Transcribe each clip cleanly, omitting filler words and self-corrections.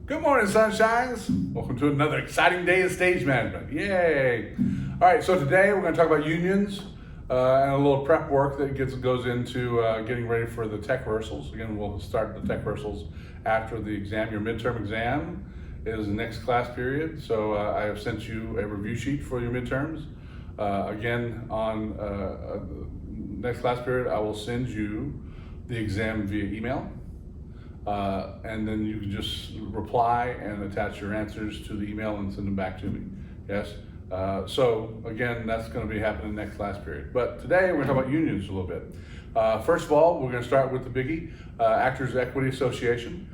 Good morning, sunshines. Welcome to another exciting day of stage management. Yay! All right, so today we're going to talk about unions and a little prep work that goes into getting ready for the tech rehearsals. Again, we'll start the tech rehearsals after the exam. Your midterm exam is the next class period, so I have sent you a review sheet for your midterms. Again, on next class period, I will send you the exam via email. And then you can just reply and attach your answers to the email and send them back to me. Yes. So again, that's going to be happening next class period. But today we're going to talk about unions a little bit. First of all, we're going to start with the biggie, Actors Equity Association.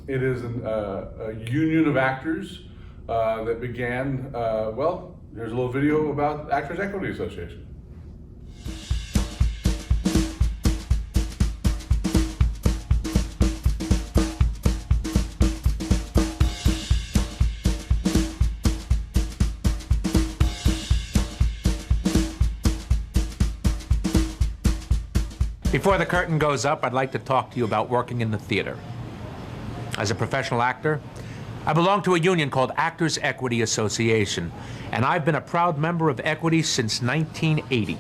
It is a union of actors that began. Well, here's a little video about Actors Equity Association. Before the curtain goes up, I'd like to talk to you about working in the theater. As a professional actor, I belong to a union called Actors Equity Association, and I've been a proud member of Equity since 1980.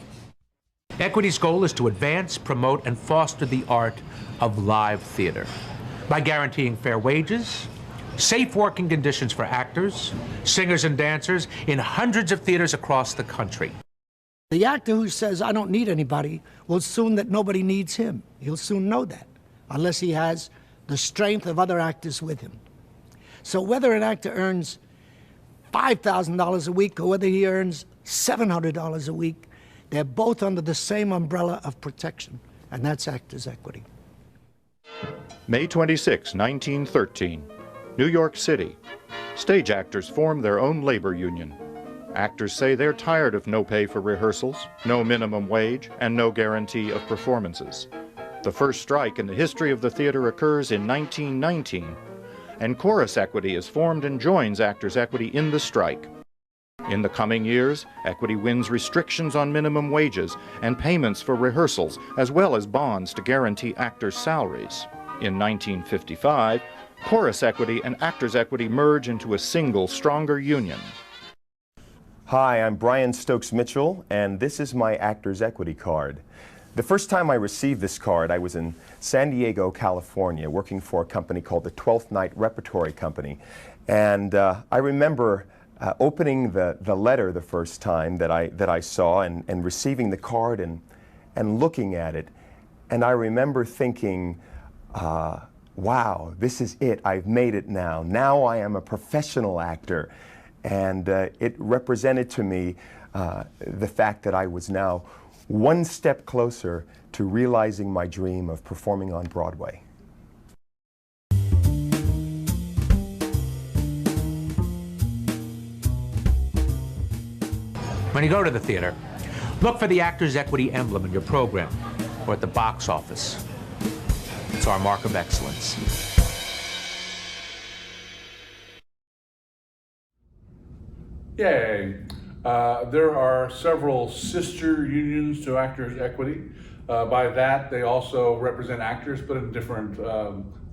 Equity's goal is to advance, promote, and foster the art of live theater by guaranteeing fair wages, safe working conditions for actors, singers, and dancers in hundreds of theaters across the country. The actor who says, I don't need anybody, will soon that nobody needs him. He'll soon know that, unless he has the strength of other actors with him. So whether an actor earns $5,000 a week or whether he earns $700 a week, they're both under the same umbrella of protection, and that's Actors Equity. May 26, 1913, New York City. Stage actors form their own labor union. Actors say they're tired of no pay for rehearsals, no minimum wage, and no guarantee of performances. The first strike in the history of the theater occurs in 1919, and Chorus Equity is formed and joins Actors Equity in the strike. In the coming years, Equity wins restrictions on minimum wages and payments for rehearsals, as well as bonds to guarantee actors' salaries. In 1955, Chorus Equity and Actors Equity merge into a single, stronger union. Hi, I'm Brian Stokes Mitchell, and this is my Actors Equity card. The first time I received this card, I was in San Diego, California, working for a company called the 12th Night Repertory Company. And I remember opening the letter the first time that I saw and receiving the card and looking at it. And I remember thinking, wow, this is it. I've made it now. Now I am a professional actor. And it represented to me the fact that I was now one step closer to realizing my dream of performing on Broadway. When you go to the theater, look for the Actors Equity emblem in your program or at the box office. It's our mark of excellence. Yay! There are several sister unions to Actors Equity. By that, they also represent actors, but in different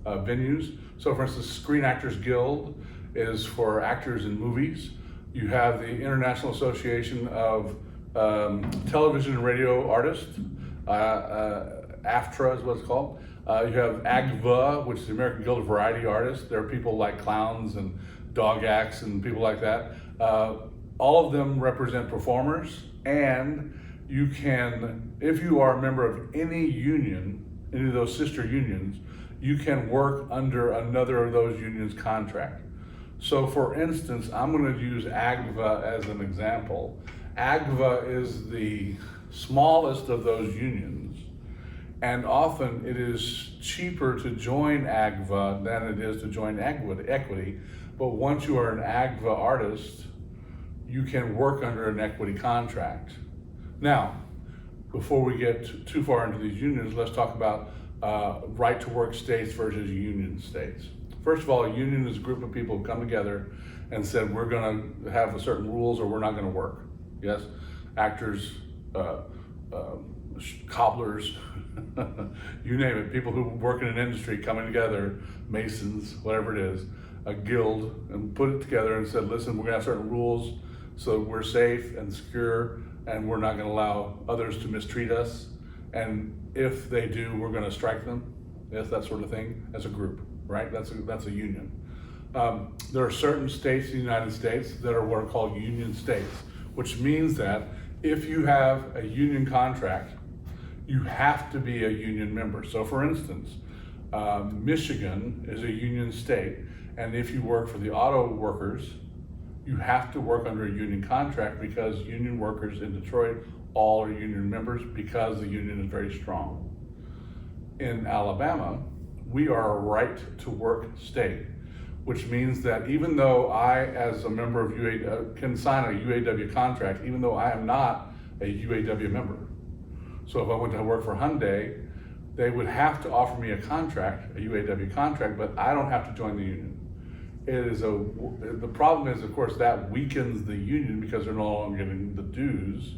venues. So for instance, Screen Actors Guild is for actors in movies. You have the International Association of Television and Radio Artists, AFTRA is what it's called. You have AGVA, which is the American Guild of Variety Artists. There are people like clowns and dog acts and people like that. All of them represent performers, and you can, if you are a member of any union, any of those sister unions, you can work under another of those unions' contract. So for instance, I'm going to use AGVA as an example. AGVA is the smallest of those unions, and often it is cheaper to join AGVA than it is to join Equity. But once you are an AGVA artist, you can work under an equity contract. Now, before we get too far into these unions, let's talk about right-to-work states versus union states. First of all, a union is a group of people who come together and said, we're gonna have certain rules or we're not gonna work. Yes, actors, cobblers, you name it, people who work in an industry coming together, masons, whatever it is, a guild and put it together and said, listen, we're gonna have certain rules so we're safe and secure, and we're not gonna allow others to mistreat us. And if they do, we're gonna strike them. Yes, that sort of thing, as a group, right? That's a union. There are certain states in the United States that are what are called union states, which means that if you have a union contract, you have to be a union member. So for instance, Michigan is a union state, and if you work for the auto workers, you have to work under a union contract because union workers in Detroit all are union members because the union is very strong. In Alabama, we are a right to work state, which means that even though I, as a member of UAW, can sign a UAW contract, even though I am not a UAW member. So if I went to work for Hyundai, they would have to offer me a contract, a UAW contract, but I don't have to join the union. The problem is, of course, that weakens the union because they're no longer getting the dues,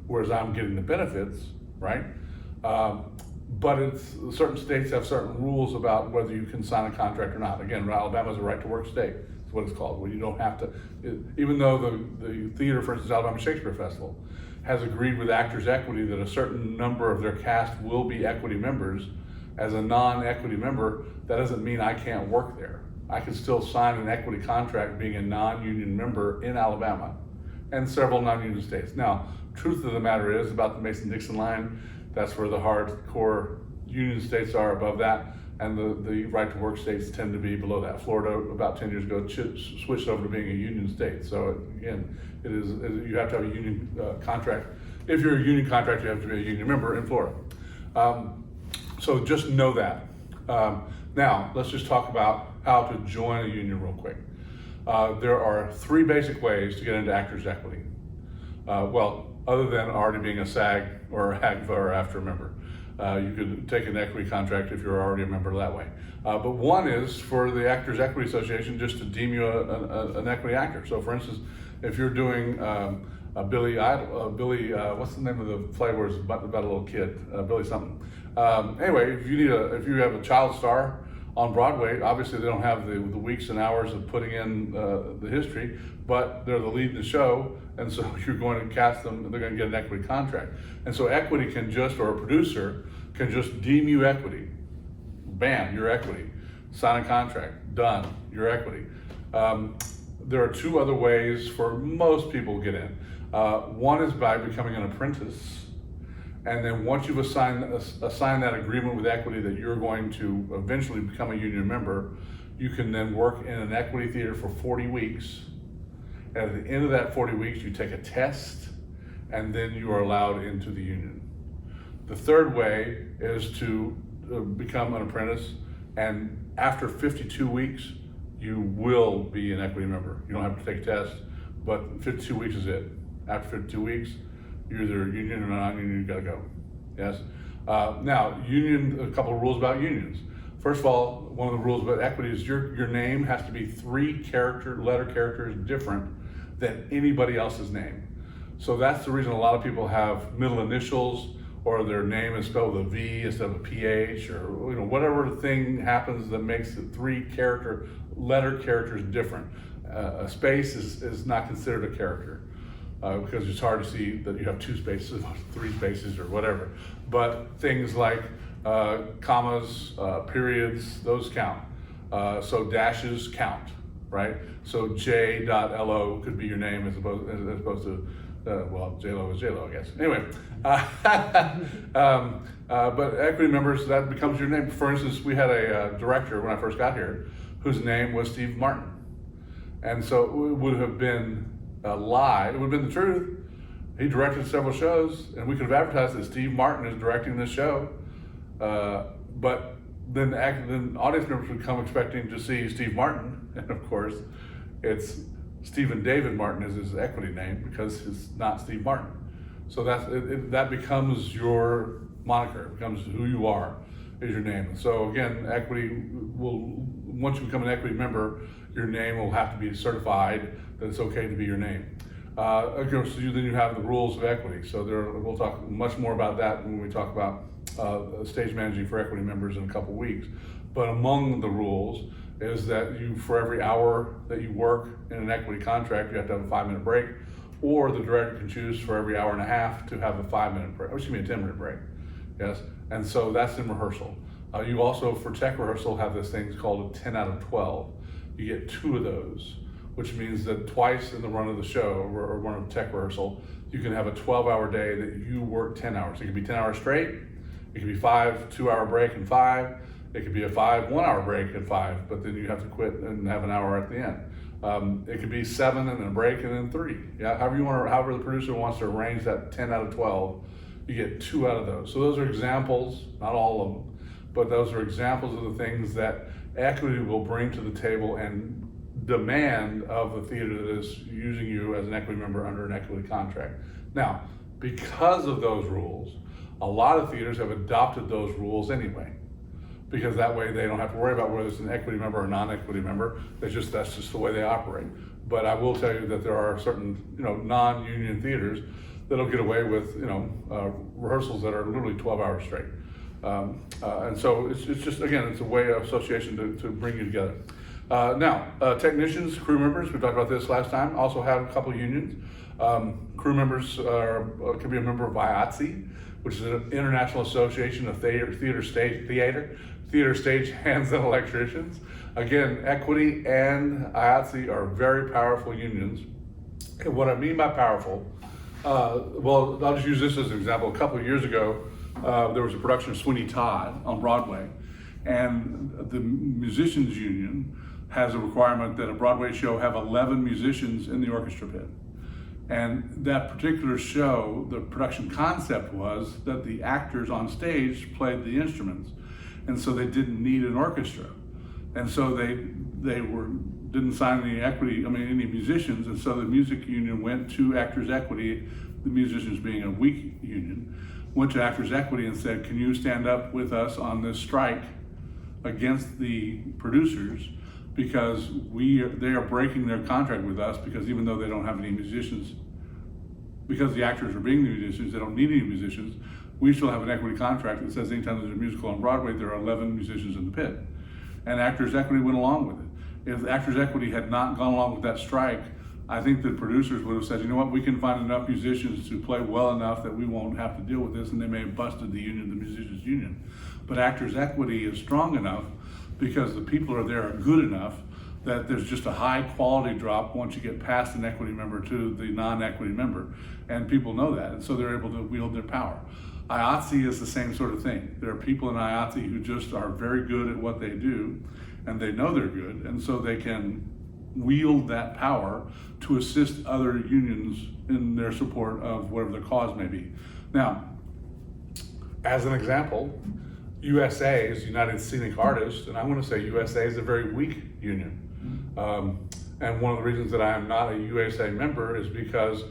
whereas I'm getting the benefits, right? But certain states have certain rules about whether you can sign a contract or not. Again, Alabama's a right to work state. That's what it's called, where you don't have to, even though the theater, for instance, Alabama Shakespeare Festival, has agreed with Actors Equity that a certain number of their cast will be equity members. As a non-equity member, that doesn't mean I can't work there. I can still sign an equity contract being a non-union member in Alabama and several non-union states. Now, truth of the matter is about the Mason-Dixon line, that's where the hardcore union states are above that, and the right to work states tend to be below that. Florida, about 10 years ago, switched over to being a union state. So again, you have to have a union contract. If you're a union contract, you have to be a union member in Florida. So just know that. Now, let's just talk about how to join a union real quick. There are 3 basic ways to get into Actors Equity. Well, other than already being a SAG or AGVA or AFTRA member. You could take an equity contract if you're already a member that way. But one is for the Actors Equity Association just to deem you an equity actor. So for instance, if you're doing Billy, what's the name of the play where it's about a little kid, Billy something. Anyway, if you have a child star on Broadway, obviously they don't have the weeks and hours of putting in the history, but they're the lead in the show, and so you're going to cast them, they're going to get an equity contract. And so equity can just, or a producer can just deem you equity. Bam, you're equity. Sign a contract, done, you're equity. There are 2 other ways for most people to get in. One is by becoming an apprentice. And then once you've assigned that agreement with equity that you're going to eventually become a union member, you can then work in an equity theater for 40 weeks. And at the end of that 40 weeks, you take a test, and then you are allowed into the union. The third way is to become an apprentice, and after 52 weeks, you will be an equity member. You don't have to take a test, but 52 weeks is it. After 52 weeks, you're either union or non-union, you gotta go, yes? Now, a couple of rules about unions. First of all, one of the rules about equity is your name has to be 3 letter characters different than anybody else's name. So that's the reason a lot of people have middle initials, or their name is spelled with a V instead of a PH, or whatever thing happens that makes the 3 letter characters different. A space is not considered a character. Because it's hard to see that you have 2 spaces, 3 spaces, or whatever. But things like commas, periods, those count. So dashes count, right? So J.lo could be your name as opposed to, well, J.lo is J.lo, I guess. Anyway, but equity members, that becomes your name. For instance, we had a director when I first got here whose name was Steve Martin. And so it would have been a lie. It would have been the truth. He directed several shows, and we could have advertised that Steve Martin is directing this show. But then audience members would come expecting to see Steve Martin, and of course, it's Stephen David Martin is his equity name because it's not Steve Martin. So that becomes your moniker. It becomes who you are, is your name. So again, equity once you become an equity member, your name will have to be certified that it's okay to be your name. So then you have the rules of equity. So we'll talk much more about that when we talk about stage managing for equity members in a couple weeks. But among the rules is that for every hour that you work in an equity contract, you have to have a 5-minute break, or the director can choose for every hour and a half to have a 5-minute break, or excuse me, a 10-minute break. Yes, and so that's in rehearsal. You also, for tech rehearsal, have this thing called a 10 out of 12. You get 2 of those, which means that twice in the run of the show or run of tech rehearsal, you can have a 12-hour day that you work 10 hours. It could be 10 hours straight. It could be 5 2-hour break and 5. It could be a 5 1-hour break and 5, but then you have to quit and have an hour at the end. It could be 7 and then a break and then 3. Yeah, however the producer wants to arrange that 10 out of 12, you get 2 out of those. So those are examples, not all of them, but those are examples of the things that equity will bring to the table and demand of the theater that is using you as an equity member under an equity contract. Now, because of those rules, a lot of theaters have adopted those rules anyway, because that way they don't have to worry about whether it's an equity member or non-equity member. That's just the way they operate. But I will tell you that there are certain non-union theaters that'll get away with rehearsals that are literally 12 hours straight. And so it's just, again, it's a way of association to bring you together. Now, technicians, crew members, we talked about this last time, also have a couple of unions. Crew members can be a member of IATSE, which is an international association of theater stage hands and electricians. Again, equity and IATSE are very powerful unions. And what I mean by powerful, well, I'll just use this as an example. A couple of years ago, there was a production of Sweeney Todd on Broadway, and the musicians union has a requirement that a Broadway show have 11 musicians in the orchestra pit. And that particular show, the production concept was that the actors on stage played the instruments, and so they didn't need an orchestra. And so they didn't sign any musicians, and so the music union went to Actors Equity, the musicians being a weak union, went to Actors Equity and said, can you stand up with us on this strike against the producers, because they are breaking their contract with us, because even though they don't have any musicians, because the actors are being the musicians, they don't need any musicians, we still have an equity contract that says anytime there's a musical on Broadway, there are 11 musicians in the pit. And Actors Equity went along with it. If Actors Equity had not gone along with that strike, I think the producers would have said, you know what, we can find enough musicians to play well enough that we won't have to deal with this, and they may have busted the musicians union. But Actors Equity is strong enough, because the people are there are good enough, that there's just a high quality drop once you get past an equity member to the non-equity member, and people know that, and so they're able to wield their power. IATSE is the same sort of thing. There are people in IATSE who just are very good at what they do, and they know they're good, and so they can wield that power to assist other unions in their support of whatever their cause may be. Now, as an example, USA is United Scenic Artists, and I'm going to say USA is a very weak union. And one of the reasons that I am not a USA member is because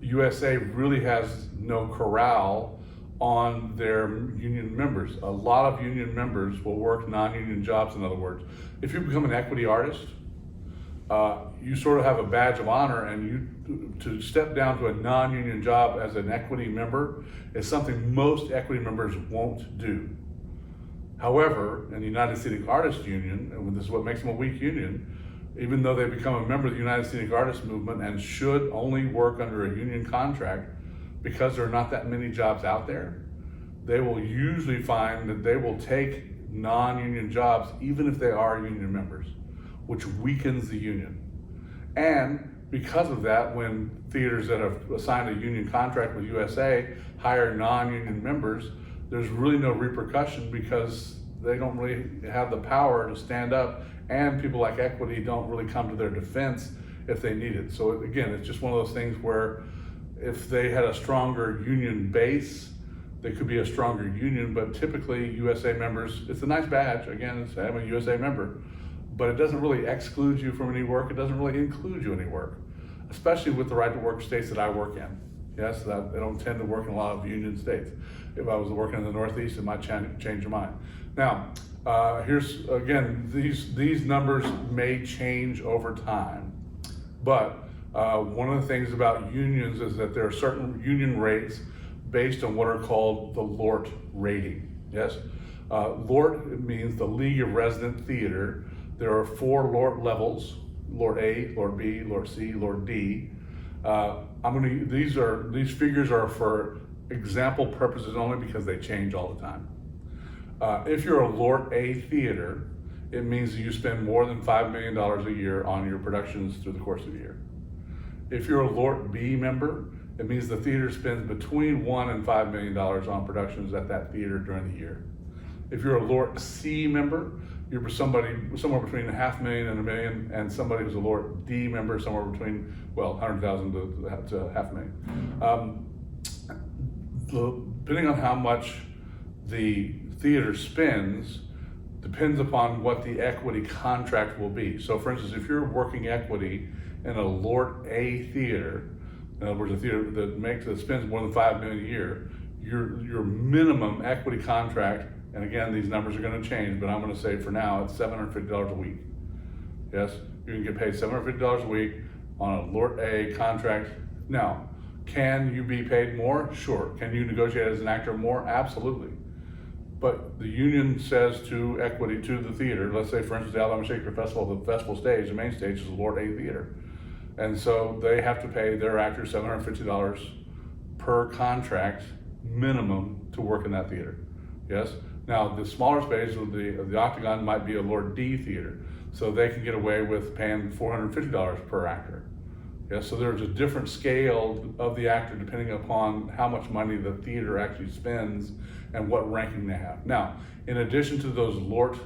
USA really has no corral on their union members. A lot of union members will work non-union jobs, in other words. If you become an equity artist, you sort of have a badge of honor, and to step down to a non-union job as an equity member is something most equity members won't do. However, in the United Scenic Artists Union, and this is what makes them a weak union, even though they become a member of the United Scenic Artists Movement and should only work under a union contract, because there are not that many jobs out there, they will usually find that they will take non-union jobs even if they are union members, which weakens the union. And because of that, when theaters that have signed a union contract with USA hire non-union members, there's really no repercussion, because they don't really have the power to stand up, and people like equity don't really come to their defense if they need it. So again, it's just one of those things where if they had a stronger union base, they could be a stronger union, but typically USA members, it's a nice badge, again, I'm a USA member, but it doesn't really exclude you from any work, it doesn't really include you in any work, especially with the right to work states that I work in. Yes, I don't tend to work in a lot of union states. If I was working in the Northeast, it might change your mind. Now, here's, again, these numbers may change over time, but one of the things about unions is that there are certain union rates based on what are called the LORT rating. Yes, LORT means the League of Resident Theater. There are 4 LORT levels: LORT A, LORT B, LORT C, LORT D. These figures are for example purposes only because they change all the time. If you're a LORT A theater, it means that you spend more than $5 million a year on your productions through the course of the year. If you're a LORT B member, it means the theater spends between $1 and $5 million on productions at that theater during the year. If you're a LORT C member, you're somebody somewhere between $500,000 and $1 million, and somebody who's a LORT D member somewhere between, well, $100,000 to $500,000. Depending on how much the theater spends, depends upon what the equity contract will be. So for instance, if you're working equity in a LORT A theater, in other words, a theater that spends more than $5 million a year, your minimum equity contract, and again, these numbers are going to change, but I'm going to say for now, it's $750 a week. Yes, you can get paid $750 a week on a LORT A contract. Now, can you be paid more? Sure. Can you negotiate as an actor more? Absolutely. But the union says to equity, to the theater, let's say for instance, the Alabama Shakespeare Festival, the festival stage, the main stage is a LORT A theater. And so they have to pay their actors $750 per contract minimum to work in that theater. Yes? Now, the smaller space of the Octagon might be a LORT D theater. So they can get away with paying $450 per actor. Yes? So there's a different scale of the actor depending upon how much money the theater actually spends and what ranking they have. Now, in addition to those LORT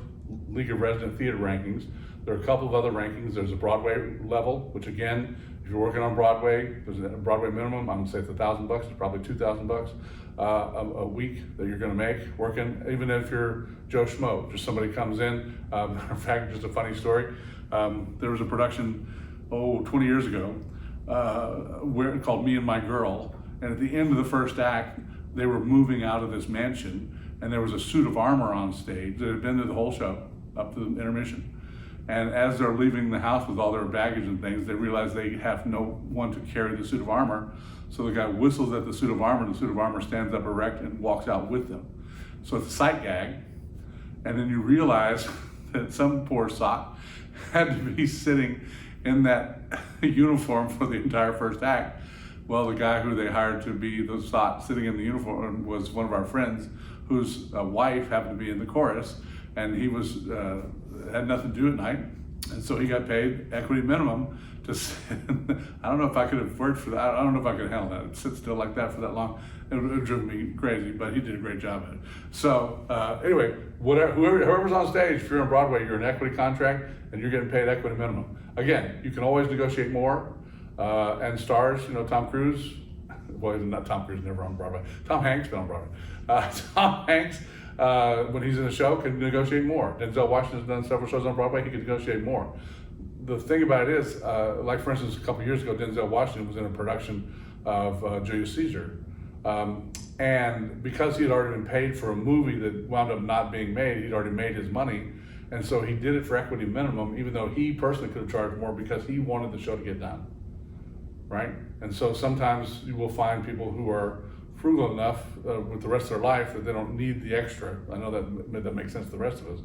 League of Resident Theater rankings, there are a couple of other rankings. There's a Broadway level, which again, if you're working on Broadway, there's a Broadway minimum. I'm gonna say it's $1,000, it's probably $2,000 a week that you're gonna make working, even if you're Joe Schmo, just somebody comes in. Matter of fact, just a funny story. There was a production, 20 years ago, called Me and My Girl. And at the end of the first act, they were moving out of this mansion, and there was a suit of armor on stage that had been there the whole show, up to the intermission. And as they're leaving the house with all their baggage and things, they realize they have no one to carry the suit of armor. So the guy whistles at the suit of armor, and the suit of armor stands up erect and walks out with them. So it's a sight gag. And then you realize that some poor sock had to be sitting in that uniform for the entire first act. Well, the guy who they hired to be the sock sitting in the uniform was one of our friends whose wife happened to be in the chorus, and he was had nothing to do at night, and so he got paid equity minimum to sit. I don't know if I could have worked for that. I don't know if I could handle that. Sit still like that for that long. It would have driven me crazy, but he did a great job at it. So anyway, whoever's on stage, if you're on Broadway, you're an equity contract, and you're getting paid equity minimum. Again, you can always negotiate more. And stars, Tom Cruise, well, not Tom Cruise, never on Broadway. Tom Hanks been on Broadway. Tom Hanks, when he's in a show, can negotiate more. Denzel Washington's done several shows on Broadway, he can negotiate more. The thing about it is, like for instance, a couple years ago, Denzel Washington was in a production of Julius Caesar. And because he had already been paid for a movie that wound up not being made, he'd already made his money. And so he did it for equity minimum, even though he personally could have charged more because he wanted the show to get done. Right? And so sometimes you will find people who are frugal enough with the rest of their life that they don't need the extra. I know that makes sense to the rest of us.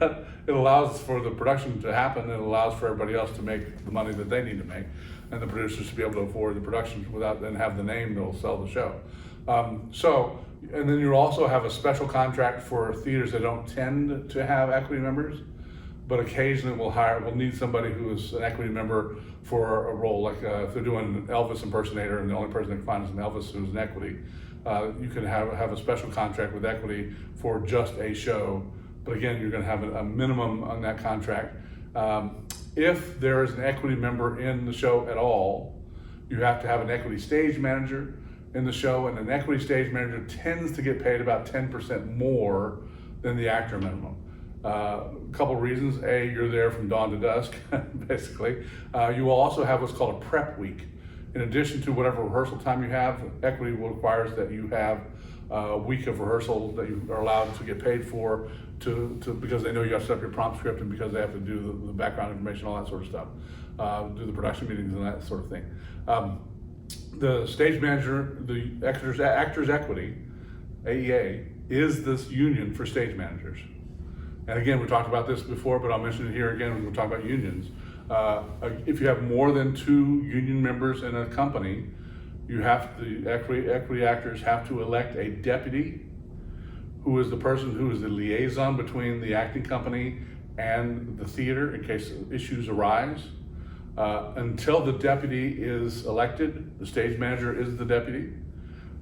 But it allows for the production to happen, and it allows for everybody else to make the money that they need to make, and the producers to be able to afford the production without then have the name that will sell the show. And then you also have a special contract for theaters that don't tend to have equity members, but occasionally we'll need somebody who is an equity member for a role, like if they're doing an Elvis impersonator and the only person they can find is an Elvis who's an equity. You can have a special contract with equity for just a show, but again, you're going to have a minimum on that contract. If there is an equity member in the show at all, you have to have an equity stage manager in the show, and an equity stage manager tends to get paid about 10% more than the actor minimum. A couple reasons. A, you're there from dawn to dusk, basically. You will also have what's called a prep week. In addition to whatever rehearsal time you have, equity requires that you have a week of rehearsal that you are allowed to get paid for because they know you have to set up your prompt script, and because they have to do the background information, all that sort of stuff, do the production meetings and that sort of thing. The stage manager, the Actors Equity, AEA, is this union for stage managers. And again, we talked about this before, but I'll mention it here again when we talk about unions. If you have more than 2 union members in a company, the equity actors have to elect a deputy who is the person who is the liaison between the acting company and the theater in case issues arise. Until the deputy is elected, the stage manager is the deputy.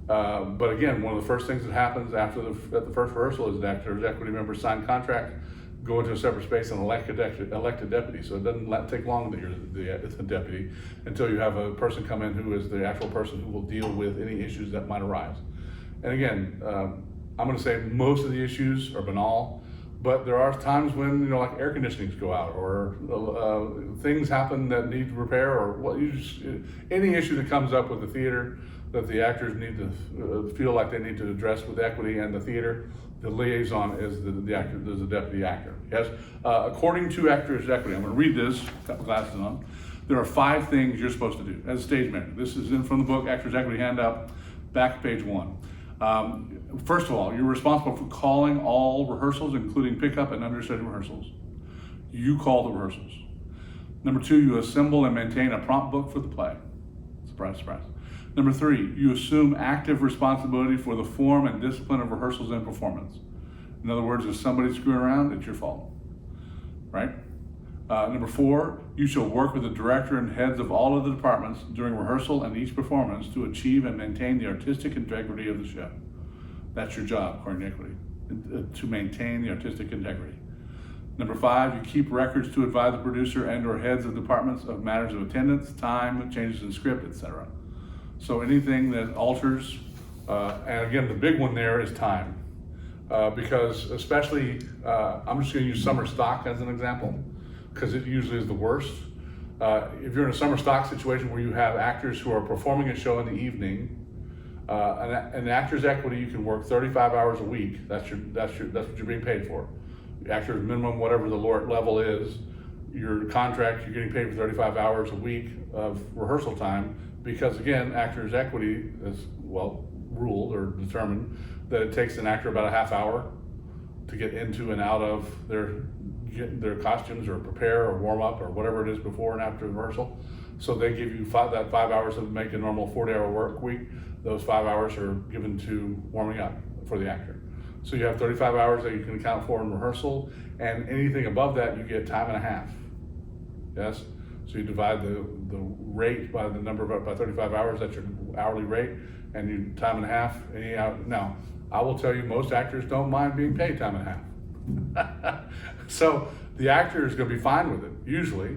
But again, one of the first things that happens at the first rehearsal is that actors, equity members sign contract, go into a separate space and elect a deputy. So it doesn't take long that you're the deputy until you have a person come in who is the actual person who will deal with any issues that might arise. And again, I'm going to say most of the issues are banal, but there are times when, like air conditionings go out or things happen that need repair, or any issue that comes up with the theater that the actors need to feel like they need to address with equity and the theater. The liaison is the actor, there's a deputy actor. Yes, according to Actors Equity, I'm going to read this, got my glasses on. There are 5 things you're supposed to do as a stage manager. This is from the book, Actors Equity Handout, back to page 1. First of all, you're responsible for calling all rehearsals, including pickup and understudy rehearsals. You call the rehearsals. Number 2, you assemble and maintain a prompt book for the play. Surprise, surprise. Number 3, you assume active responsibility for the form and discipline of rehearsals and performance. In other words, if somebody's screwing around, it's your fault, right? Number 4, you shall work with the director and heads of all of the departments during rehearsal and each performance to achieve and maintain the artistic integrity of the show. That's your job, according to equity, to maintain the artistic integrity. Number 5, you keep records to advise the producer and or heads of departments of matters of attendance, time, changes in script, etc. So anything that alters, and again, the big one there is time. Because especially, I'm just gonna use summer stock as an example, because it usually is the worst. If you're in a summer stock situation where you have actors who are performing a show in the evening, and Actors Equity, you can work 35 hours a week. That's what you're being paid for. The actor's minimum, whatever the level is, your contract, you're getting paid for 35 hours a week of rehearsal time. Because again, Actors Equity is ruled or determined that it takes an actor about a half hour to get into and out of their costumes or prepare or warm up or whatever it is before and after rehearsal. So they give you 5 hours to make a normal 40-hour work week. Those 5 hours are given to warming up for the actor. So you have 35 hours that you can account for in rehearsal, and anything above that you get time and a half. Yes. So you divide the rate by the number by 35 hours, that's your hourly rate, and you time and a half. Now, I will tell you, most actors don't mind being paid time and a half. So the actor is going to be fine with it, usually.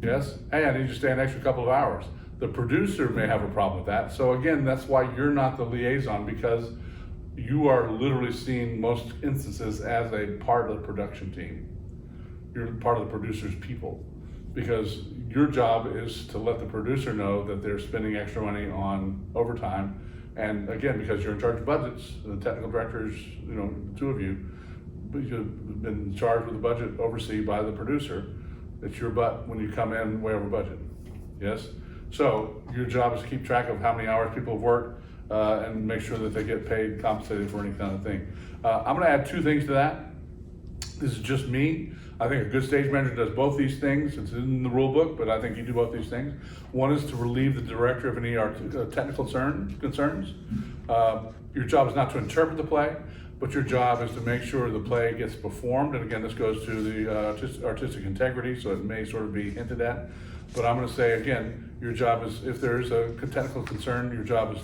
Yes, hey, I need you to stay an extra couple of hours. The producer may have a problem with that. So again, that's why you're not the liaison, because you are literally seen most instances as a part of the production team. You're part of the producer's people. Because your job is to let the producer know that they're spending extra money on overtime. And again, because you're in charge of budgets, the technical directors, the 2 of you, but you've been charged with the budget overseen by the producer. It's your butt when you come in way over budget. Yes? So your job is to keep track of how many hours people have worked and make sure that they get paid, compensated for any kind of thing. I'm gonna add 2 things to that. This is just me. I think a good stage manager does both these things. It's in the rule book, but I think you do both these things. One is to relieve the director of any technical concerns. Your job is not to interpret the play, but your job is to make sure the play gets performed. And again, this goes to the artistic integrity, so it may sort of be hinted at. But I'm going to say again, your job is, if there is a technical concern, your job is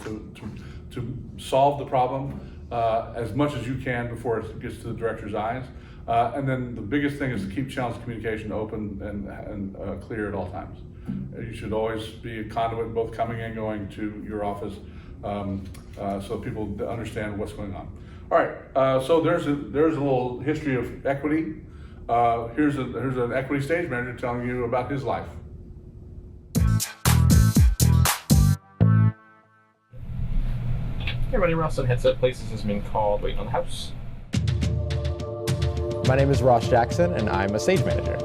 to solve the problem as much as you can before it gets to the director's eyes. And then the biggest thing is to keep channels of communication open and clear at all times. You should always be a conduit both coming and going to your office so people understand what's going on. All right, so there's a little history of equity. Here's an equity stage manager telling you about his life. Hey everybody, Ross on Headset Places has been called Waiting on the House. My name is Ross Jackson, and I'm a stage manager.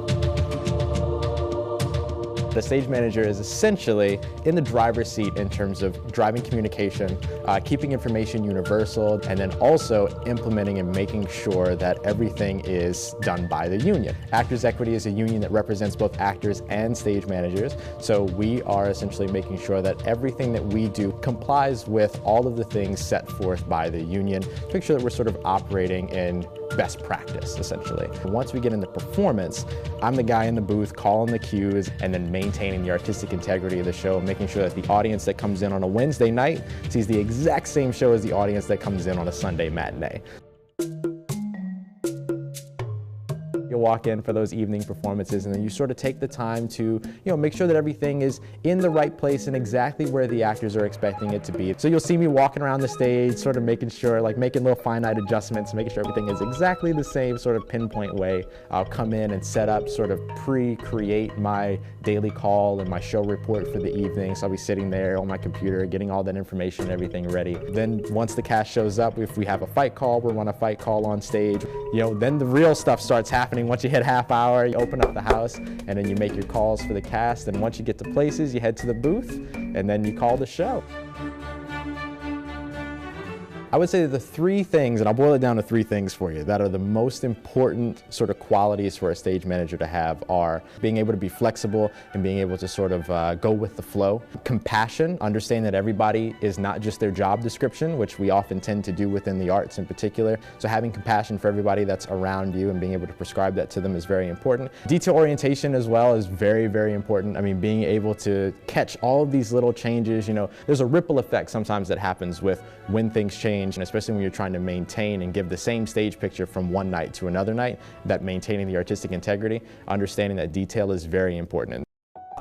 The stage manager is essentially in the driver's seat in terms of driving communication, keeping information universal, and then also implementing and making sure that everything is done by the union. Actors Equity is a union that represents both actors and stage managers, so we are essentially making sure that everything that we do complies with all of the things set forth by the union, to make sure that we're sort of operating in best practice, essentially. Once we get into performance, I'm the guy in the booth calling the cues and then maintaining the artistic integrity of the show, making sure that the audience that comes in on a Wednesday night sees the exact same show as the audience that comes in on a Sunday matinee. You'll walk in for those evening performances, and then you sort of take the time to, make sure that everything is in the right place and exactly where the actors are expecting it to be. So you'll see me walking around the stage, sort of making sure, making little finite adjustments, making sure everything is exactly the same sort of pinpoint way. I'll come in and set up, sort of pre-create my daily call and my show report for the evening. So I'll be sitting there on my computer, getting all that information and everything ready. Then once the cast shows up, if we have a fight call, we'll run a fight call on stage. Then the real stuff starts happening. Once you hit half hour, you open up the house, and then you make your calls for the cast. And once you get to places, you head to the booth, and then you call the show. I would say that the three things, and I'll boil it down to three things for you, that are the most important sort of qualities for a stage manager to have are being able to be flexible and being able to sort of go with the flow. Compassion, understanding that everybody is not just their job description, which we often tend to do within the arts in particular. So having compassion for everybody that's around you and being able to prescribe that to them is very important. Detail orientation as well is very, very important. I mean, being able to catch all of these little changes, there's a ripple effect sometimes that happens with when things change, and especially when you're trying to maintain and give the same stage picture from one night to another night, that maintaining the artistic integrity, understanding that detail is very important.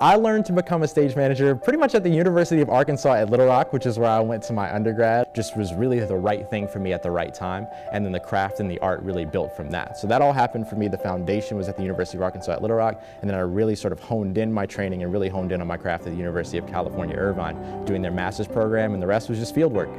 I learned to become a stage manager pretty much at the University of Arkansas at Little Rock, which is where I went to my undergrad. Just was really the right thing for me at the right time, and then the craft and the art really built from that. So that all happened for me. The foundation was at the University of Arkansas at Little Rock, and then I really sort of honed in my training and really honed in on my craft at the University of California, Irvine, doing their master's program, and the rest was just field work.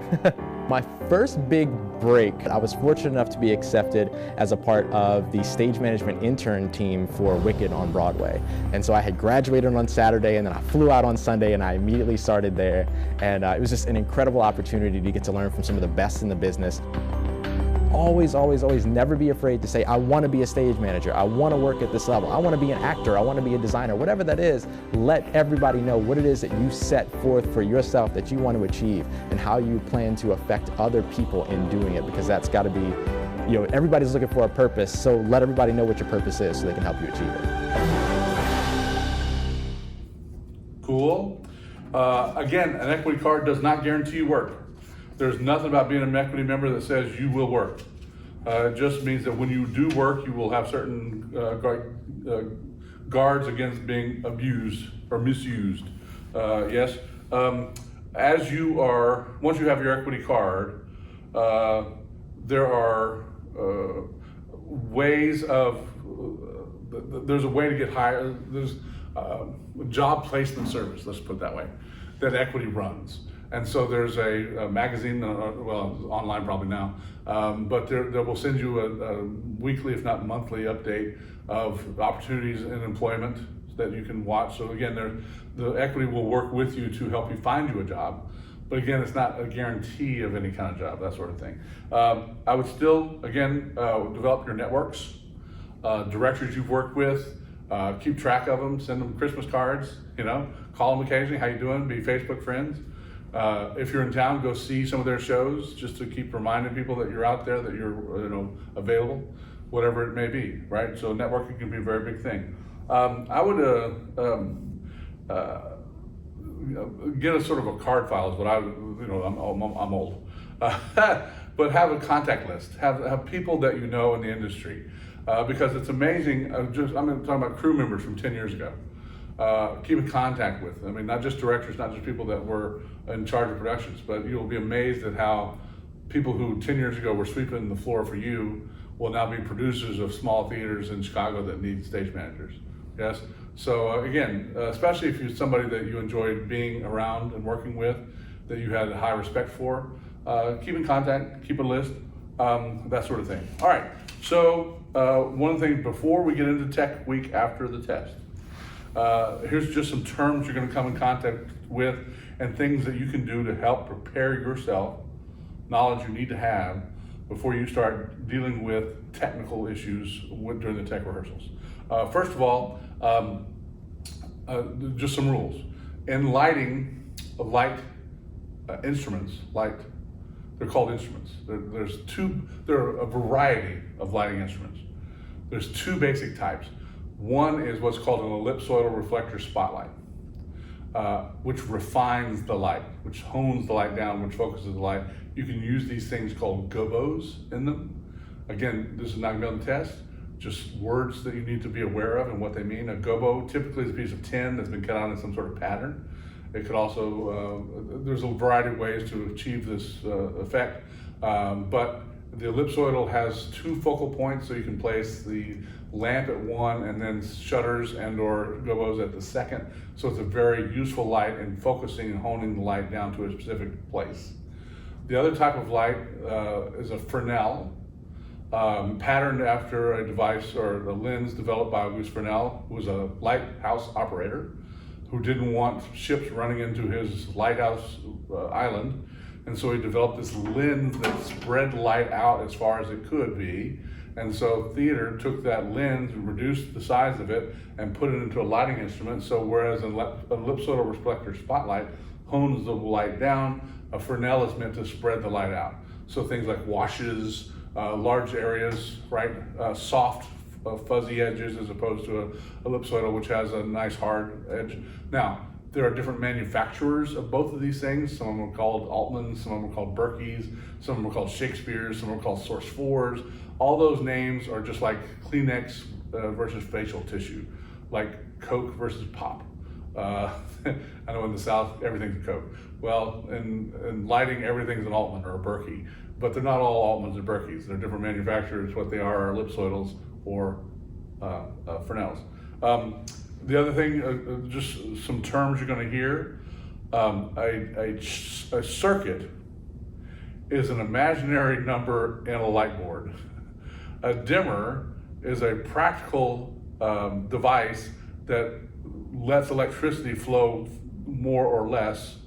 My first big break, I was fortunate enough to be accepted as a part of the stage management intern team for Wicked on Broadway. And so I had graduated on Saturday, and then I flew out on Sunday, and I immediately started there. And it was just an incredible opportunity to get to learn from some of the best in the business. Always, always, always never be afraid to say, I want to be a stage manager. I want to work at this level. I want to be an actor. I want to be a designer. Whatever that is, let everybody know what it is that you set forth for yourself that you want to achieve and how you plan to affect other people in doing it, because that's got to be, everybody's looking for a purpose, so let everybody know what your purpose is so they can help you achieve it. Cool. Again, an equity card does not guarantee you work. There's nothing about being an equity member that says you will work. It just means that when you do work, you will have certain guards against being abused or misused. Yes. As you are, once you have your equity card, there are ways of, there's a way to get hired. There's job placement service, let's put it that way, that equity runs. And so there's a magazine, well, online probably now, but they will send you a weekly, if not monthly, update of opportunities in employment that you can watch. So again, the equity will work with you to help you find you a job. But again, it's not a guarantee of any kind of job, that sort of thing. I would still, again, develop your networks, directors you've worked with, keep track of them, send them Christmas cards, call them occasionally, how you doing, be Facebook friends. If you're in town, go see some of their shows just to keep reminding people that you're out there, that you're available, whatever it may be, right? So networking can be a very big thing. I would get a sort of a card file is what I'm old, but have a contact list. Have people that you know in the industry, because it's amazing. I'm talking about crew members from 10 years ago. Keep in contact with. I mean, not just directors, not just people that were in charge of productions, but you'll be amazed at how people who 10 years ago were sweeping the floor for you will now be producers of small theaters in Chicago that need stage managers. Yes. So again, especially if you're somebody that you enjoyed being around and working with, that you had a high respect for, keep in contact, keep a list, that sort of thing. All right. So one thing before we get into Tech Week after the test. Here's just some terms you're going to come in contact with and things that you can do to help prepare yourself, knowledge you need to have before you start dealing with technical issues during the tech rehearsals. First of all, just some rules. In lighting, instruments, they're called instruments. There are a variety of lighting instruments. There's two basic types. One is what's called an ellipsoidal reflector spotlight, which refines the light, which hones the light down, which focuses the light. You can use these things called gobos in them. Again, this is not gonna be on the test, just words that you need to be aware of and what they mean. A gobo typically is a piece of tin that's been cut out in some sort of pattern. It could also, there's a variety of ways to achieve this effect, but the ellipsoidal has two focal points, so you can place the lamp at one and then shutters and or gobos at the second. So it's a very useful light in focusing and honing the light down to a specific place. The other type of light is a Fresnel, patterned after a device or a lens developed by Auguste Fresnel, who was a lighthouse operator who didn't want ships running into his lighthouse island. And so he developed this lens that spread light out as far as it could be. And so theater took that lens and reduced the size of it and put it into a lighting instrument. So whereas an ellipsoidal reflector spotlight hones the light down, a Fresnel is meant to spread the light out. So things like washes, large areas, right? Soft, fuzzy edges as opposed to a ellipsoidal, which has a nice hard edge. Now, there are different manufacturers of both of these things. Some of them are called Altmans, some of them are called Berkeys, some of them are called Shakespeare's, some of them are called Source 4s. All those names are just like Kleenex versus facial tissue, like Coke versus Pop. I know in the South, everything's a Coke. Well, in lighting, everything's an Altman or a Berkey, but they're not all Altmans or Berkeys. They're different manufacturers. What they are ellipsoidals or Fresnels. The other thing, just some terms you're going to hear. A circuit is an imaginary number in a light board. A dimmer is a practical device that lets electricity flow more or less.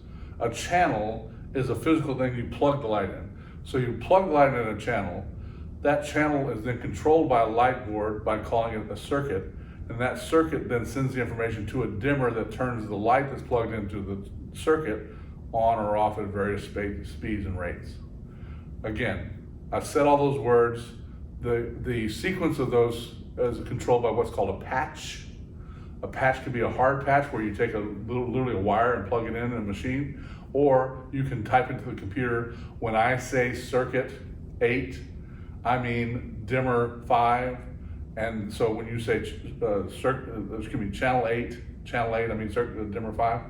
A channel is a physical thing you plug the light in. So you plug the light in a channel. That channel is then controlled by a light board by calling it a circuit. And that circuit then sends the information to a dimmer that turns the light that's plugged into the circuit on or off at various speeds and rates. Again, I've said all those words. The sequence of those is controlled by what's called a patch. A patch can be a hard patch where you take literally a wire and plug it in a machine, or you can type into the computer, when I say circuit 8, I mean dimmer 5. And so when you say channel 8, I mean dimmer 5,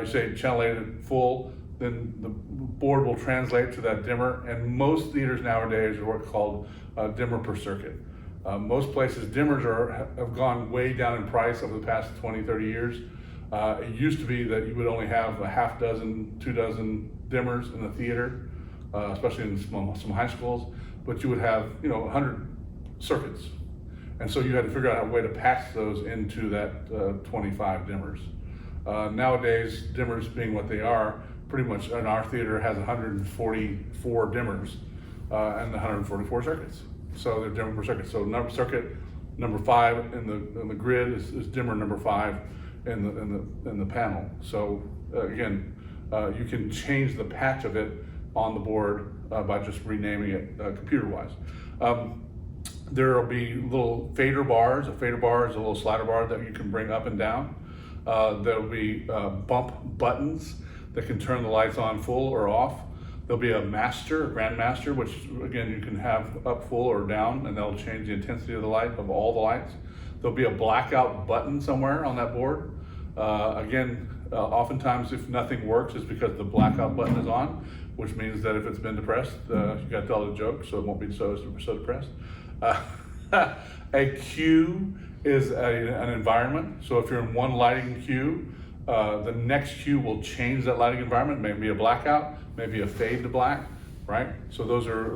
you say channel 8 at full, then the board will translate to that dimmer. And most theaters nowadays are what's called dimmer per circuit. Most places, dimmers have gone way down in price over the past 20, 30 years. It used to be that you would only have a half dozen, 2 dozen dimmers in the theater, especially in some high schools, but you would have 100 circuits. And so you had to figure out a way to patch those into that 25 dimmers. Nowadays, dimmers being what they are, pretty much in our theater has 144 dimmers and 144 circuits. So they're dimmer per circuit. So circuit number 5 in the grid is dimmer number 5 in the panel. So again, you can change the patch of it on the board by just renaming it computer-wise. There will be little fader bars. A fader bar is a little slider bar that you can bring up and down. There will be bump buttons that can turn the lights on full or off. There'll be a master, a grand master, which again you can have up full or down, and that'll change the intensity of the light, of all the lights. There'll be a blackout button somewhere on that board. Oftentimes if nothing works, it's because the blackout button is on, which means that if it's been depressed, you got to tell the joke so it won't be so depressed. A queue is an environment. So if you're in one lighting queue, the next queue will change that lighting environment. Maybe a blackout, maybe a fade to black, right? So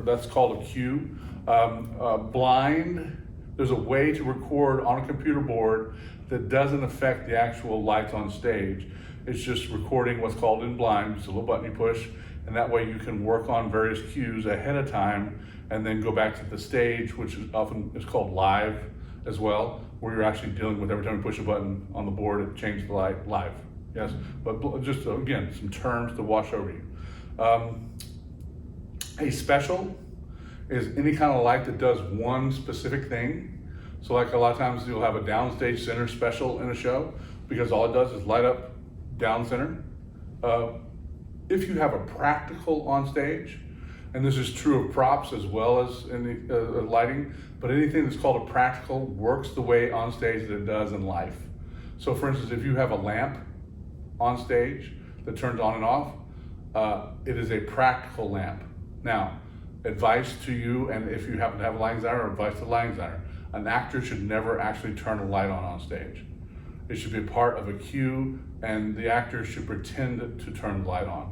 that's called a queue. Blind, there's a way to record on a computer board that doesn't affect the actual lights on stage. It's just recording what's called in blind. It's a little button you push, and that way you can work on various cues ahead of time and then go back to the stage, which is often is called live as well, where you're actually dealing with every time you push a button on the board, it changes the light live. Yes, but just again, some terms to wash over you. A special is any kind of light that does one specific thing. So like a lot of times you'll have a downstage center special in a show because all it does is light up down center. If you have a practical on stage, and this is true of props as well as in the lighting, but anything that's called a practical works the way on stage that it does in life. So for instance, if you have a lamp on stage that turns on and off, it is a practical lamp. Now, advice to you, and if you happen to have a lighting designer, or advice to the lighting designer, an actor should never actually turn a light on stage. It should be a part of a cue, and the actor should pretend to turn the light on.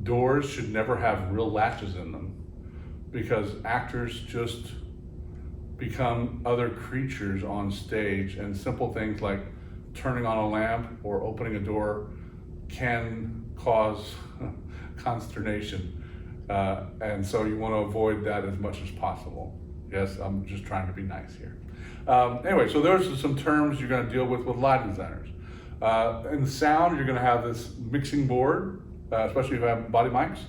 Doors should never have real latches in them because actors just become other creatures on stage, and simple things like turning on a lamp or opening a door can cause consternation. And so you want to avoid that as much as possible. Yes, I'm just trying to be nice here. Anyway, so there's some terms you're going to deal with lighting designers. In sound, you're going to have this mixing board, especially if you have body mics,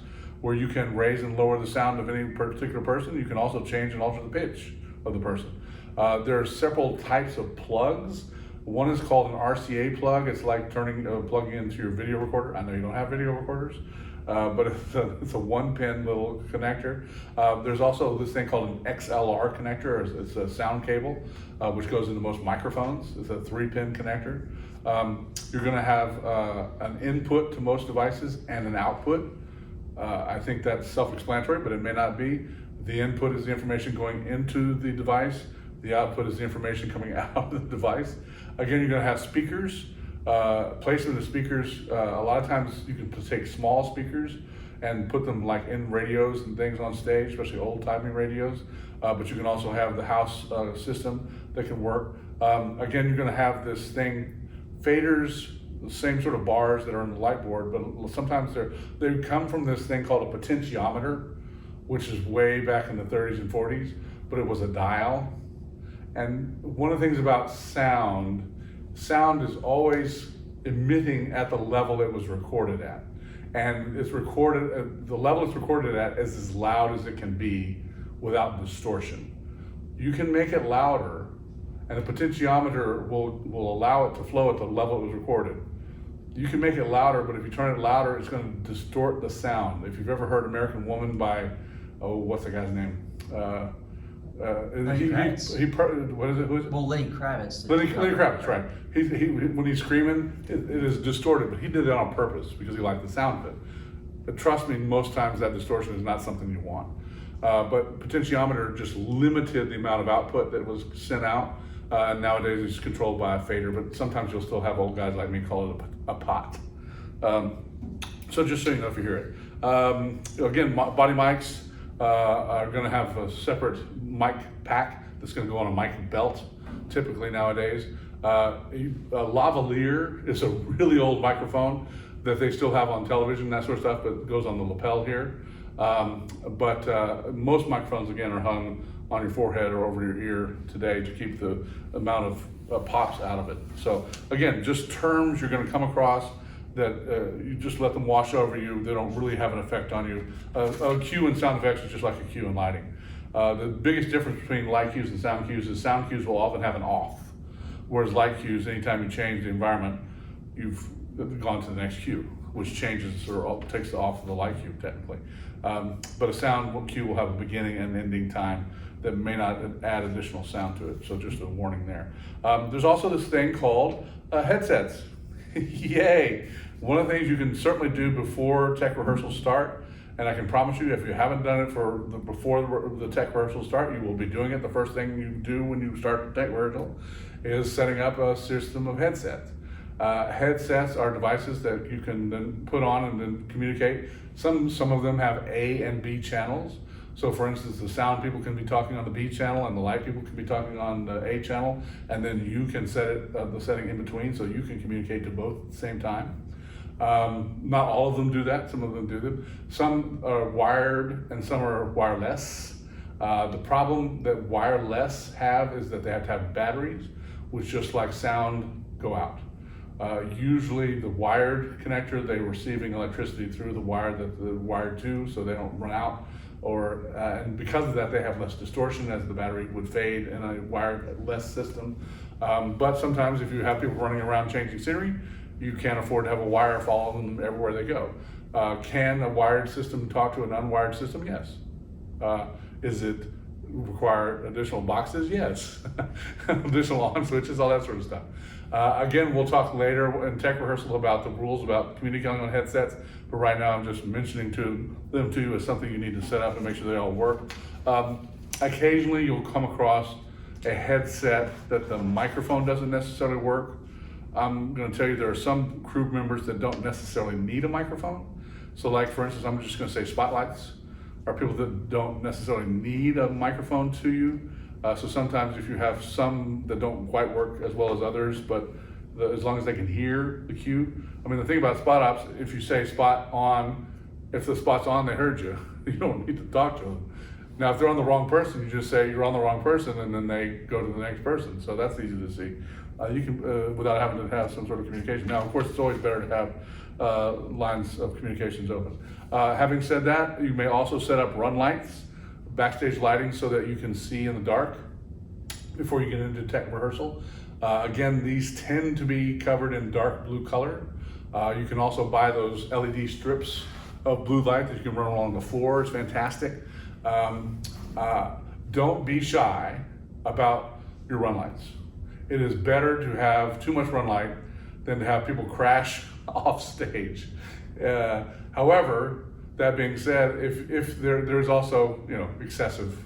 where you can raise and lower the sound of any particular person. You can also change and alter the pitch of the person. There are several types of plugs. One is called an RCA plug. It's like plugging into your video recorder. I know you don't have video recorders, but it's a one-pin little connector. There's also this thing called an XLR connector. It's a sound cable, which goes into most microphones. It's a 3-pin connector. You're going to have an input to most devices and an output. I think that's self-explanatory, but it may not be. The input is the information going into the device. The output is the information coming out of the device. Again, you're going to have speakers. Placement of speakers, a lot of times you can take small speakers and put them like in radios and things on stage, especially old-timey radios. But you can also have the house system that can work. Again, you're going to have this thing, faders, the same sort of bars that are in the light board, but sometimes they come from this thing called a potentiometer, which is way back in the 30s and 40s, but it was a dial. And one of the things about sound is always emitting at the level it was recorded at. And it's recorded, the level it's recorded at is as loud as it can be without distortion. You can make it louder, and the potentiometer will allow it to flow at the level it was recorded. You can make it louder, but if you turn it louder, it's going to distort the sound. If you've ever heard American Woman by, what's the guy's name? Lenny Kravitz. What is it? Who is it? Well, Lenny Kravitz. Lenny Kravitz, right. He when he's screaming, it is distorted, but he did it on purpose because he liked the sound of it. But trust me, most times that distortion is not something you want. But potentiometer just limited the amount of output that was sent out. And nowadays it's controlled by a fader, but sometimes you'll still have old guys like me call it a pot. So just so you know if you hear it. Again, body mics are going to have a separate mic pack that's going to go on a mic belt, typically nowadays. A lavalier is a really old microphone that they still have on television, that sort of stuff, but it goes on the lapel here. But most microphones, again, are hung on your forehead or over your ear today to keep the amount of pops out of it. So again, just terms you're going to come across that you just let them wash over you. They don't really have an effect on you. A cue in sound effects is just like a cue in lighting. The biggest difference between light cues and sound cues is sound cues will often have an off, whereas light cues, anytime you change the environment, you've gone to the next cue, which changes or takes off the light cue technically. But a sound cue will have a beginning and ending time that may not add additional sound to it, so just a warning there. There's also this thing called headsets. Yay! One of the things you can certainly do before tech rehearsals start, and I can promise you if you haven't done it before the tech rehearsals start, you will be doing it. The first thing you do when you start the tech rehearsal is setting up a system of headsets. Headsets are devices that you can then put on and then communicate. Some of them have A and B channels. So for instance, the sound people can be talking on the B channel and the light people can be talking on the A channel, and then you can set it, the setting in between so you can communicate to both at the same time. Not all of them do that, some of them do them. Some are wired and some are wireless. The problem that wireless have is that they have to have batteries, which just like sound go out. Usually the wired connector, they're receiving electricity through the wire that they're wired to, so they don't run out. And because of that, they have less distortion as the battery would fade in a wireless system. But sometimes if you have people running around changing scenery, you can't afford to have a wire follow them everywhere they go. Can a wired system talk to an unwired system? Yes. Is it require additional boxes? Yes. Additional on switches, all that sort of stuff. Again, we'll talk later in tech rehearsal about the rules about communicating on headsets, but right now I'm just mentioning them to you as something you need to set up and make sure they all work. Occasionally you'll come across a headset that the microphone doesn't necessarily work. I'm going to tell you there are some crew members that don't necessarily need a microphone. So like for instance, I'm just going to say spotlights are people that don't necessarily need a microphone to you. So sometimes if you have some that don't quite work as well as others, but as long as they can hear the cue. I mean, the thing about spot ops, if you say spot on, if the spot's on, they heard you. You don't need to talk to them. Now, if they're on the wrong person, you just say you're on the wrong person, and then they go to the next person. So that's easy to see. You can, without having to have some sort of communication. Now, of course, it's always better to have lines of communications open. Having said that, you may also set up run lights, backstage lighting, so that you can see in the dark before you get into tech rehearsal. Again, these tend to be covered in dark blue color. You can also buy those LED strips of blue light that you can run along the floor. It's fantastic. Don't be shy about your run lights. It is better to have too much run light than to have people crash off stage. However, that being said, if there's also excessive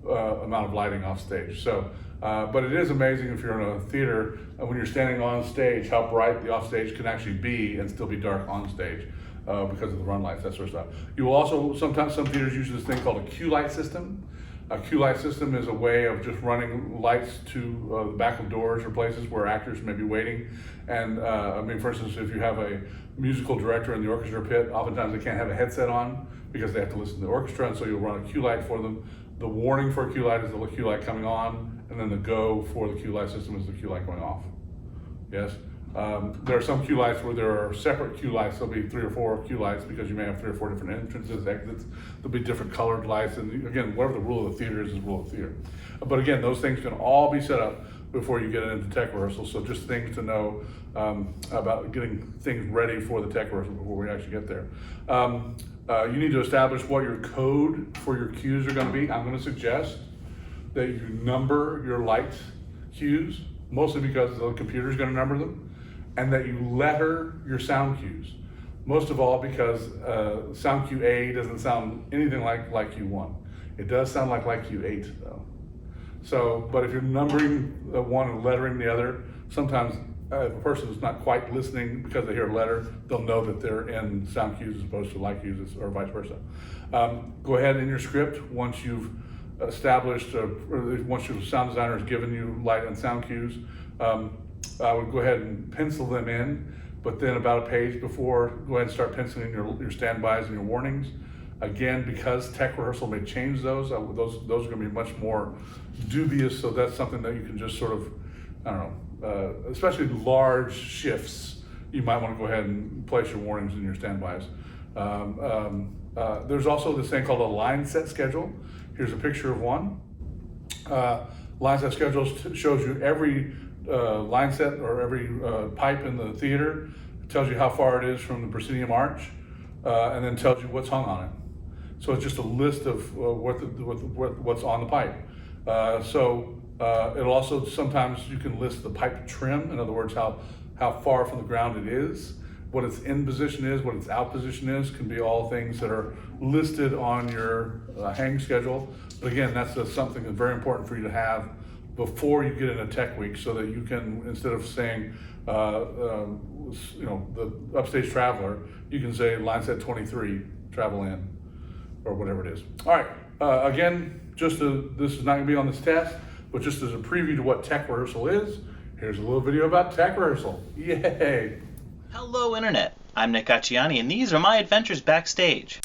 amount of lighting off stage. So, but it is amazing if you're in a theater when you're standing on stage how bright the off stage can actually be and still be dark on stage because of the run lights, that sort of stuff. You will also sometimes some theaters use this thing called a cue light system. A cue light system is a way of just running lights to the back of doors or places where actors may be waiting. And I mean, for instance, if you have a musical director in the orchestra pit, oftentimes they can't have a headset on because they have to listen to the orchestra, and so you'll run a cue light for them. The warning for a cue light is the cue light coming on, and then the go for the cue light system is the cue light going off. Yes? There are some cue lights where there are separate cue lights. There'll be 3 or 4 cue lights because you may have 3 or 4 different entrances, exits. There'll be different colored lights, and again, whatever the rule of the theater is rule of the theater. But again, those things can all be set up before you get into tech rehearsal. So just things to know about getting things ready for the tech rehearsal before we actually get there. You need to establish what your code for your cues are going to be. I'm going to suggest that you number your light cues, mostly because the computer is going to number them, and that you letter your sound cues. Most of all because sound cue A doesn't sound anything like cue 1. It does sound like cue 8 though. So, but if you're numbering one and lettering the other, sometimes if a person is not quite listening because they hear a letter, they'll know that they're in sound cues as opposed to light cues or vice versa. Go ahead in your script once you've established, or once your sound designer has given you light and sound cues, I would go ahead and pencil them in, but then about a page before, go ahead and start penciling your standbys and your warnings. Again, because tech rehearsal may change those are going to be much more dubious, so that's something that you can just sort of, I don't know, especially large shifts, you might want to go ahead and place your warnings and your standbys. There's also this thing called a line set schedule. Here's a picture of one. Line set schedule shows you every line set or every pipe in the theater. It tells you how far it is from the proscenium arch, and then tells you what's hung on it. So it's just a list of what's on the pipe. It'll also, sometimes you can list the pipe trim, in other words, how far from the ground it is, what its in position is, what its out position is, can be all things that are listed on your hang schedule. But again, that's something that's very important for you to have before you get into tech week, so that you can, instead of saying, the upstage traveler, you can say line set 23, travel in, or whatever it is. All right, Again, this is not going to be on this test, but just as a preview to what tech rehearsal is, here's a little video about tech rehearsal. Yay! Hello, Internet. I'm Nick Acciani, and these are my adventures backstage.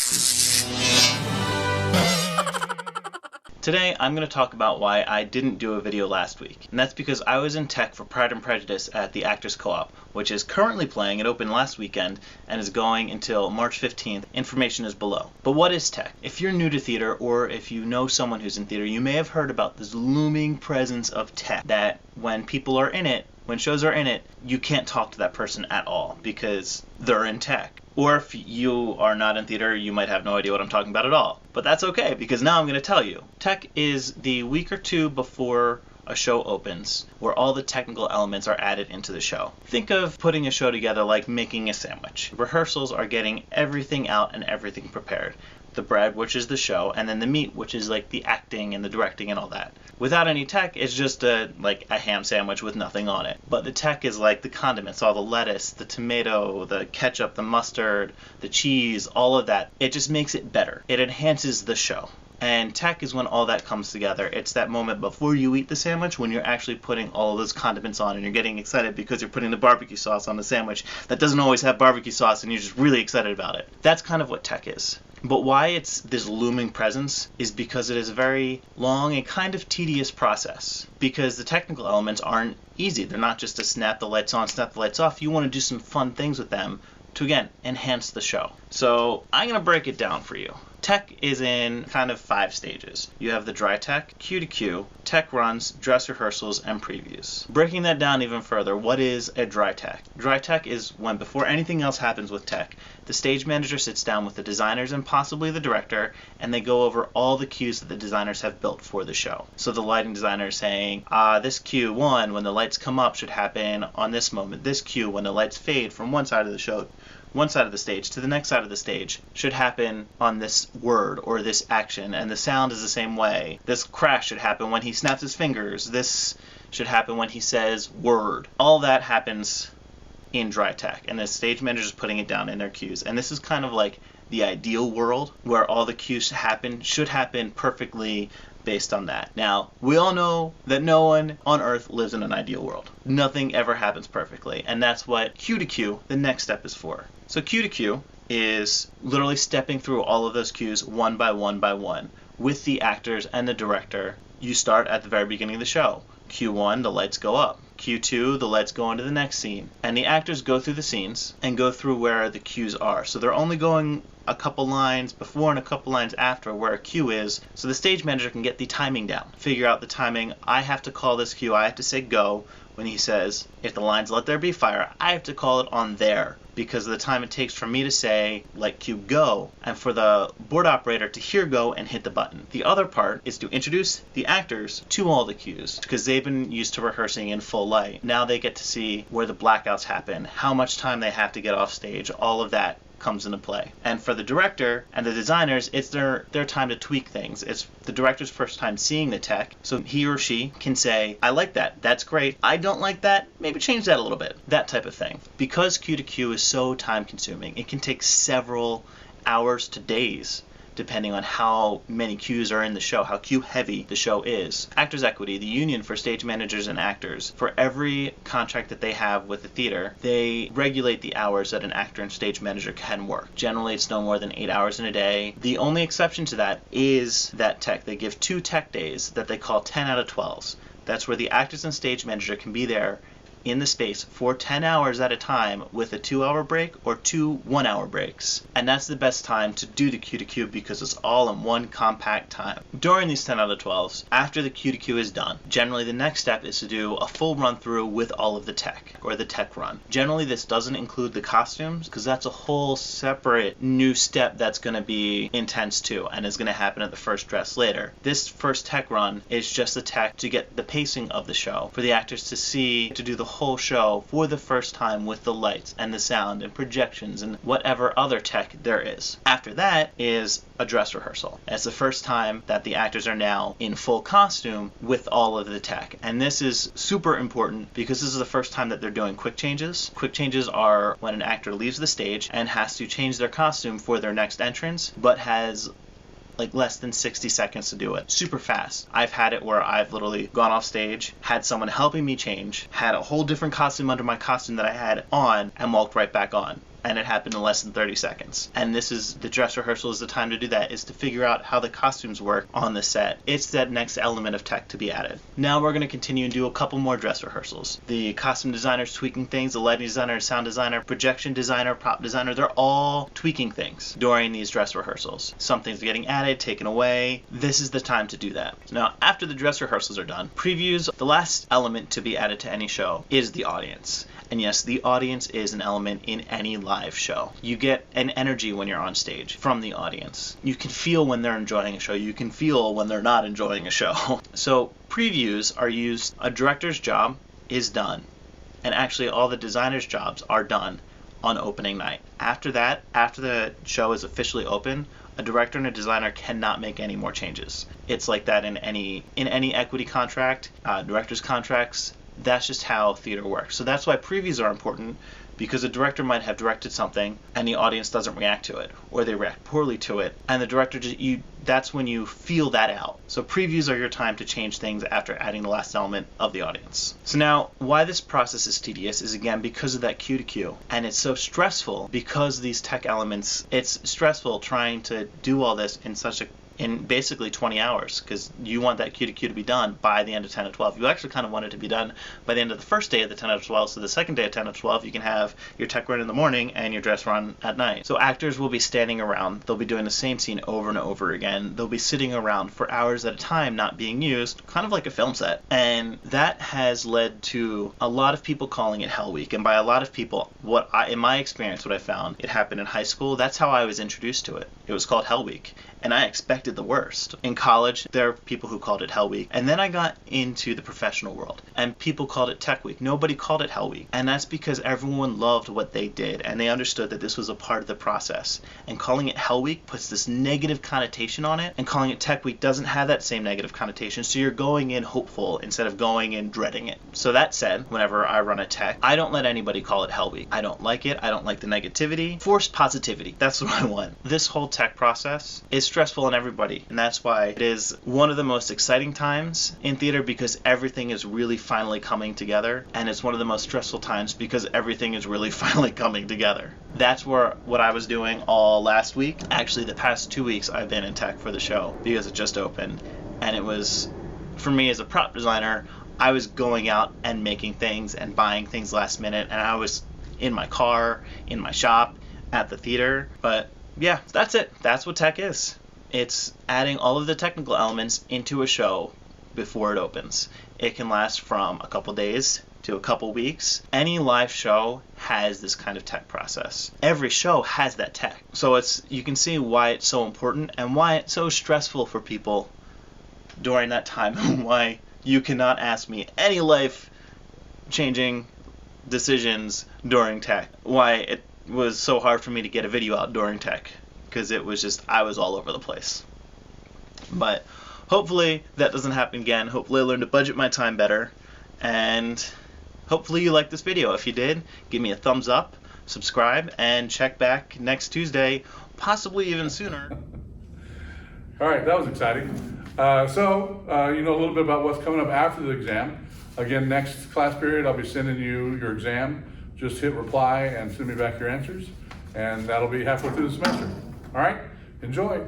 Today, I'm going to talk about why I didn't do a video last week. And that's because I was in tech for Pride and Prejudice at the Actors Co-op, which is currently playing. It opened last weekend and is going until March 15th. Information is below. But what is tech? If you're new to theater, or if you know someone who's in theater, you may have heard about this looming presence of tech that when people are in it, when shows are in it, you can't talk to that person at all because they're in tech. Or if you are not in theater, you might have no idea what I'm talking about at all. But that's okay, because now I'm going to tell you. Tech is the week or two before a show opens, where all the technical elements are added into the show. Think of putting a show together like making a sandwich. Rehearsals are getting everything out and everything prepared. The bread, which is the show, and then the meat, which is like the acting and the directing and all that. Without any tech, it's just like a ham sandwich with nothing on it. But the tech is like the condiments, all the lettuce, the tomato, the ketchup, the mustard, the cheese, all of that. It just makes it better. It enhances the show. And tech is when all that comes together. It's that moment before you eat the sandwich when you're actually putting all of those condiments on and you're getting excited because you're putting the barbecue sauce on the sandwich that doesn't always have barbecue sauce and you're just really excited about it. That's kind of what tech is. But why it's this looming presence is because it is a very long and kind of tedious process. Because the technical elements aren't easy. They're not just to snap the lights on, snap the lights off. You want to do some fun things with them to, again, enhance the show. So I'm going to break it down for you. Tech is in kind of 5 stages. You have the dry tech, cue to cue, tech runs, dress rehearsals, and previews. Breaking that down even further, what is a dry tech? Dry tech is when, before anything else happens with tech, the stage manager sits down with the designers and possibly the director, and they go over all the cues that the designers have built for the show. So the lighting designer is saying, this cue 1, when the lights come up, should happen on this moment. This cue, when the lights fade from one side of the show, one side of the stage to the next side of the stage, should happen on this word or this action, and the sound is the same way. This crash should happen when he snaps his fingers. This should happen when he says word. All that happens in dry tech, and the stage manager is putting it down in their cues. And this is kind of like the ideal world where all the cues should happen perfectly based on that. Now, we all know that no one on earth lives in an ideal world. Nothing ever happens perfectly, and that's what cue to cue, the next step, is for. So cue to cue is literally stepping through all of those cues one by one by one with the actors and the director. You start at the very beginning of the show. Cue 1, the lights go up. Cue 2, the lights go into the next scene. And the actors go through the scenes and go through where the cues are. So they're only going a couple lines before and a couple lines after where a cue is, so the stage manager can get the timing down. Figure out the timing. I have to call this cue. I have to say go when he says, if the line's let there be fire, I have to call it on there because of the time it takes for me to say, like cue go, and for the board operator to hear go and hit the button. The other part is to introduce the actors to all the cues because they've been used to rehearsing in full light. Now they get to see where the blackouts happen, how much time they have to get off stage, all of that comes into play. And for the director and the designers, it's their time to tweak things. It's the director's first time seeing the tech, so he or she can say, I like that, that's great, I don't like that, maybe change that a little bit, that type of thing. Because cue to cue is so time consuming, it can take several hours to days depending on how many cues are in the show, how cue heavy the show is. Actors Equity, the union for stage managers and actors, for every contract that they have with the theater, they regulate the hours that an actor and stage manager can work. Generally, it's no more than 8 hours in a day. The only exception to that is that tech. They give 2 tech days that they call 10 out of 12s. That's where the actors and stage manager can be there in the space for 10 hours at a time with a 2-hour break or 2 1-hour breaks. And that's the best time to do the cue to cue because it's all in one compact time. During these 10 out of 12s, after the cue to cue is done, generally the next step is to do a full run through with all of the tech, or the tech run. Generally this doesn't include the costumes because that's a whole separate new step that's going to be intense too and is going to happen at the first dress later. This first tech run is just the tech to get the pacing of the show, for the actors to see, to do the whole show for the first time with the lights and the sound and projections and whatever other tech there is. After that is a dress rehearsal. It's the first time that the actors are now in full costume with all of the tech. And this is super important because this is the first time that they're doing quick changes. Quick changes are when an actor leaves the stage and has to change their costume for their next entrance, but has like less than 60 seconds to do it. Super fast. I've had it where I've literally gone off stage, had someone helping me change, had a whole different costume under my costume that I had on, and walked right back on. And it happened in less than 30 seconds. And this is the dress rehearsal is the time to do that, is to figure out how the costumes work on the set. It's that next element of tech to be added. Now we're going to continue and do a couple more dress rehearsals. The costume designer's tweaking things, the lighting designer, sound designer, projection designer, prop designer, they're all tweaking things during these dress rehearsals. Something's getting added, taken away. This is the time to do that. Now, after the dress rehearsals are done, previews, the last element to be added to any show is the audience. And yes, the audience is an element in any live show. You get an energy when you're on stage from the audience. You can feel when they're enjoying a show. You can feel when they're not enjoying a show. So previews are used, a director's job is done. And actually all the designers' jobs are done on opening night. After that, after the show is officially open, a director and a designer cannot make any more changes. It's like that in any equity contract, director's contracts. That's just how theater works. So that's why previews are important, because a director might have directed something and the audience doesn't react to it, or they react poorly to it, and the director that's when you feel that out. So previews are your time to change things after adding the last element of the audience. So now, why this process is tedious is again because of that cue to cue, and it's so stressful because of these tech elements. It's stressful trying to do all this in basically 20 hours, because you want that cue to cue to be done by the end of 10 to 12. You actually kind of want it to be done by the end of the first day of the 10 to 12, so the second day of 10 to 12 you can have your tech run in the morning and your dress run at night. So actors will be standing around, they'll be doing the same scene over and over again, they'll be sitting around for hours at a time not being used, kind of like a film set. And that has led to a lot of people calling it Hell Week, and by a lot of people, in my experience, what I found, it happened in high school, that's how I was introduced to it. It was called Hell Week, and I expected the worst. In college, there are people who called it Hell Week. And then I got into the professional world, and people called it Tech Week. Nobody called it Hell Week. And that's because everyone loved what they did, and they understood that this was a part of the process. And calling it Hell Week puts this negative connotation on it, and calling it Tech Week doesn't have that same negative connotation, so you're going in hopeful instead of going in dreading it. So that said, whenever I run a tech, I don't let anybody call it Hell Week. I don't like it. I don't like the negativity. Forced positivity. That's what I want. This whole tech process is stressful on everybody, and that's why it is one of the most exciting times in theater, because everything is really finally coming together, and it's one of the most stressful times because everything is really finally coming together. That's what I was doing all last week. Actually, the past 2 weeks I've been in tech for the show because it just opened, and it was, for me as a prop designer, I was going out and making things and buying things last minute, and I was in my car, in my shop, at the theater. But yeah, that's it. That's what tech is. It's adding all of the technical elements into a show before it opens. It can last from a couple days to a couple weeks. Any live show has this kind of tech process. Every show has that tech. So you can see why it's so important and why it's so stressful for people during that time, and why you cannot ask me any life-changing decisions during tech. Why it was so hard for me to get a video out during tech, because it was just, I was all over the place. But hopefully that doesn't happen again. Hopefully I learned to budget my time better, and hopefully you liked this video. If you did, give me a thumbs up, subscribe, and check back next Tuesday, possibly even sooner. All right, that was exciting. So you know a little bit about what's coming up after the exam. Again, next class period, I'll be sending you your exam. Just hit reply and send me back your answers, and that'll be halfway through the semester. All right, enjoy.